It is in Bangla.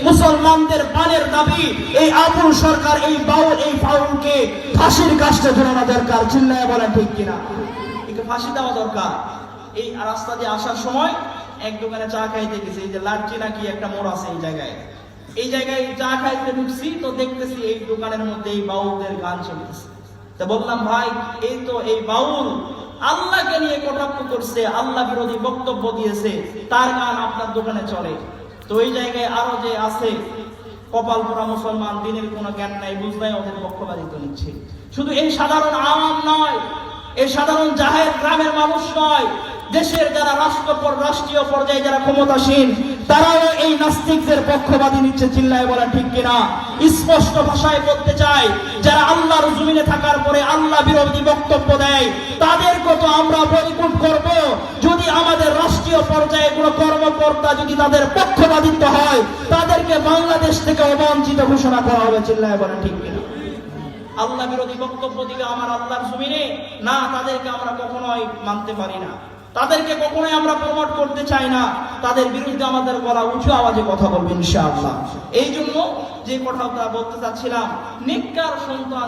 মুসলমানদের প্রাণের দাবি এই আবুল সরকার এই বাউল এই ফাউলকে ফাঁসির কাস্টে ঝোলানো দরকার। চিল্লায় বলেন ঠিক কিনা? একে ফাঁসি দেওয়া দরকার। এই রাস্তা দিয়ে আসার সময় এক দোকানে চা খাইতে গেছি, এই যে লাটচি নাকি একটা মোড় আছে এই জায়গায় চা খাইতে ঢুকছি, তো দেখতেছি এই দোকানের মধ্যে এই বাউলদের গান চলতেছে। তো বললাম, ভাই এই তো এই বাউল আল্লাহকে নিয়ে কটাক্ষ করছে, আল্লাহ বিরোধী বক্তব্য দিয়েছে, তার গান আপনার দোকানে চলে। তো এই জায়গায় আরো যে আছে কপাল পোড়া মুসলমান, দিনের কোনো জ্ঞান নাই, বুঝ নাই, ওদের পক্ষপাতিত্ব নিচ্ছে। শুধু এই সাধারণ আওয়াম নয়, এই সাধারণ জাহের গ্রামের মানুষ নয়, দেশের যারা রাষ্ট্রীয় পর্যায়ে যারা ক্ষমতাসীন তারাও এই নাস্তিকদের পক্ষপাতী নিচ্ছে। চিল্লায় বলা ঠিক কিনা? স্পষ্ট ভাষায় বলতে চাই, যারা আল্লাহর জমিনে থাকার পরে আল্লাহ বিরোধী বক্তব্য দেয় তাদেরকে তো আমরা বয়কট করব যদি আমাদের রাষ্ট্রীয় পর্যায়ে কোনো কর্মকর্তা যদি তাদের পক্ষপাতিত্ব হয়, তাদেরকে বাংলাদেশ থেকে অবাঞ্ছিত ঘোষণা করা হবে। চিল্লায় বলা ঠিক কিনা? আল্লাহ বিরোধী বক্তব্য দিলে আমার আল্লাহর জমিনে না, তাদেরকে আমরা কখনোই মানতে পারি না, তাদেরকে কখনোই আমরা প্রমোট করতে চাই না, তাদের বিরুদ্ধে আমাদের গলা উঁচু আওয়াজে কথা বলবো ইনশাআল্লাহ। এই জন্য যে কথাটা বলতে চাচ্ছিলাম, নেককার সন্তান